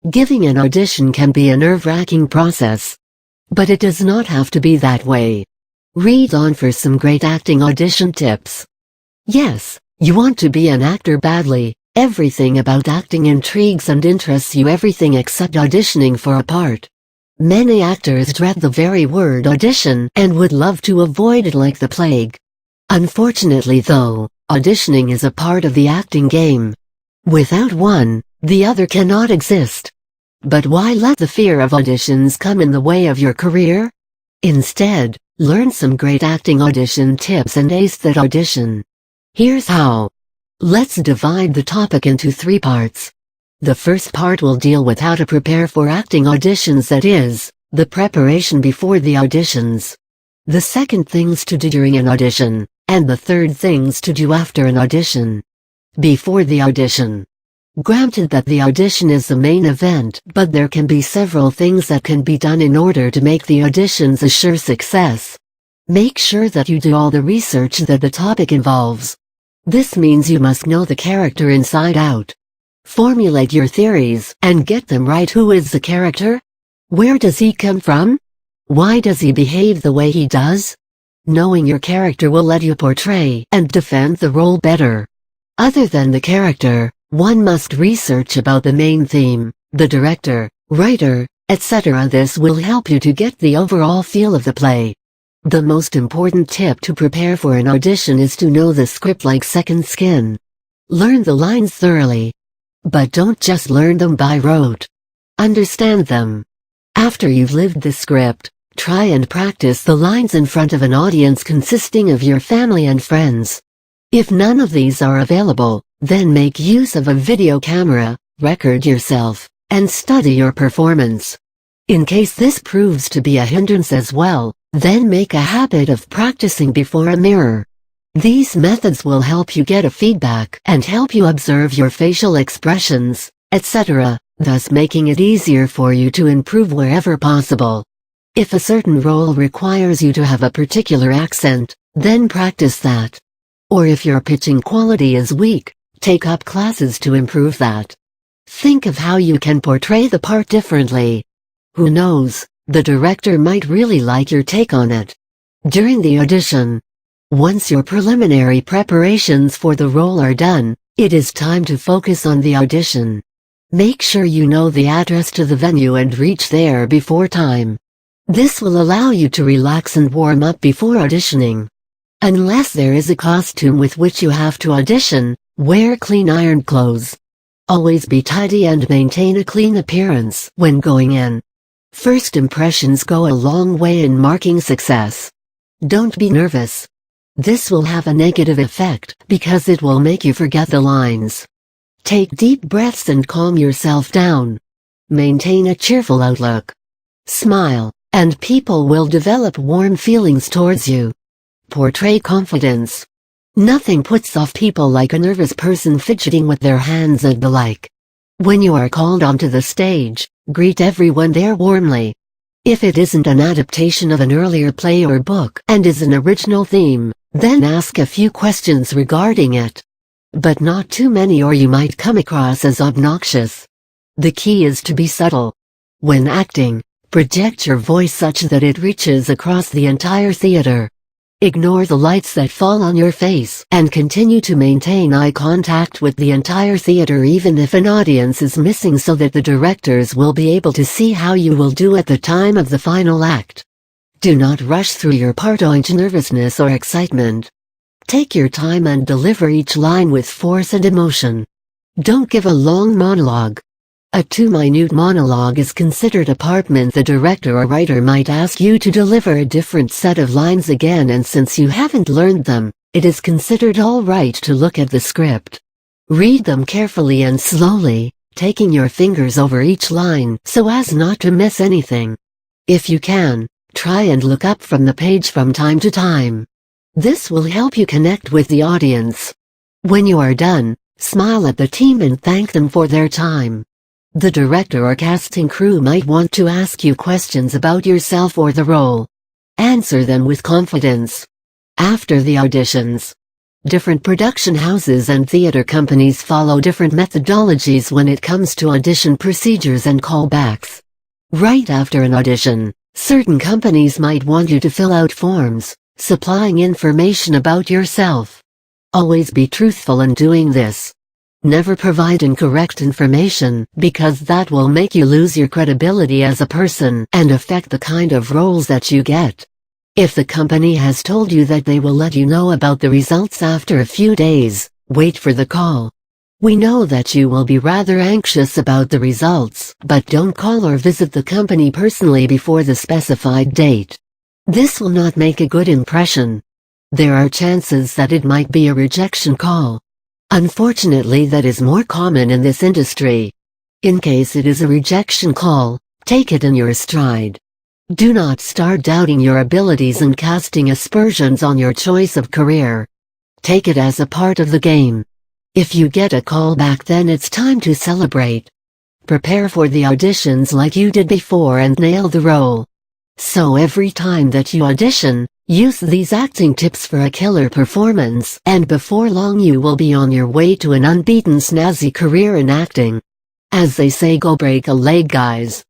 Giving an audition can be a nerve-wracking process. But it does not have to be that way. Read on for some great acting audition tips. Yes, you want to be an actor badly. Everything about acting intrigues and interests you, everything except auditioning for a part. Many actors dread the very word audition and would love to avoid it like the plague. Unfortunately though, auditioning is a part of the acting game. Without one, the other cannot exist. But why let the fear of auditions come in the way of your career? Instead, learn some great acting audition tips and ace that audition. Here's how. Let's divide the topic into 3 parts. The first part will deal with how to prepare for acting auditions, that is, the preparation before the auditions. The second, things to do during an audition, and the third, things to do after an audition. Before the audition. Granted that the audition is the main event, but there can be several things that can be done in order to make the auditions a sure success. Make sure that you do all the research that the topic involves. This means you must know the character inside out. Formulate your theories and get them right. Who is the character? Where does he come from? Why does he behave the way he does? Knowing your character will let you portray and defend the role better. Other than the character, one must research about the main theme, the director, writer, etc. This will help you to get the overall feel of the play. The most important tip to prepare for an audition is to know the script like second skin. Learn the lines thoroughly. But don't just learn them by rote. Understand them. After you've lived the script, try and practice the lines in front of an audience consisting of your family and friends. If none of these are available, then make use of a video camera, record yourself, and study your performance. In case this proves to be a hindrance as well, then make a habit of practicing before a mirror. These methods will help you get a feedback and help you observe your facial expressions, etc., thus making it easier for you to improve wherever possible. If a certain role requires you to have a particular accent, then practice that. Or if your pitching quality is weak, take up classes to improve that. Think of how you can portray the part differently. Who knows, the director might really like your take on it. During the audition. Once your preliminary preparations for the role are done, it is time to focus on the audition. Make sure you know the address to the venue and reach there before time. This will allow you to relax and warm up before auditioning. Unless there is a costume with which you have to audition, wear clean ironed clothes. Always be tidy and maintain a clean appearance when going in. First impressions go a long way in marking success. Don't be nervous. This will have a negative effect because it will make you forget the lines. Take deep breaths and calm yourself down. Maintain a cheerful outlook. Smile, and people will develop warm feelings towards you. Portray confidence. Nothing puts off people like a nervous person fidgeting with their hands and the like. When you are called onto the stage, greet everyone there warmly. If it isn't an adaptation of an earlier play or book and is an original theme, then ask a few questions regarding it. But not too many or you might come across as obnoxious. The key is to be subtle. When acting, project your voice such that it reaches across the entire theater. Ignore the lights that fall on your face and continue to maintain eye contact with the entire theater even if an audience is missing, so that the directors will be able to see how you will do at the time of the final act. Do not rush through your part owing to nervousness or excitement. Take your time and deliver each line with force and emotion. Don't give a long monologue. A too minute monologue is considered a part meant the director or writer might ask you to deliver a different set of lines again, and since you haven't learned them, it is considered all right to look at the script. Read them carefully and slowly, taking your fingers over each line so as not to miss anything. If you can, try and look up from the page from time to time. This will help you connect with the audience. When you are done, smile at the team and thank them for their time. The director or casting crew might want to ask you questions about yourself or the role. Answer them with confidence. After the auditions, Different production houses and theater companies follow different methodologies when it comes to audition procedures and callbacks. Right after an audition, certain companies might want you to fill out forms, supplying information about yourself. Always be truthful in doing this. Never provide incorrect information, because that will make you lose your credibility as a person and affect the kind of roles that you get. If the company has told you that they will let you know about the results after a few days, wait for the call. We know that you will be rather anxious about the results, but don't call or visit the company personally before the specified date. This will not make a good impression. There are chances that it might be a rejection call. Unfortunately, that is more common in this industry. In case it is a rejection call, take it in your stride. Do not start doubting your abilities and casting aspersions on your choice of career. Take it as a part of the game. If you get a call back, then it's time to celebrate. Prepare for the auditions like you did before and nail the role. So every time that you audition, use these acting tips for a killer performance, and before long you will be on your way to an unbeaten snazzy career in acting. As they say, go break a leg, guys.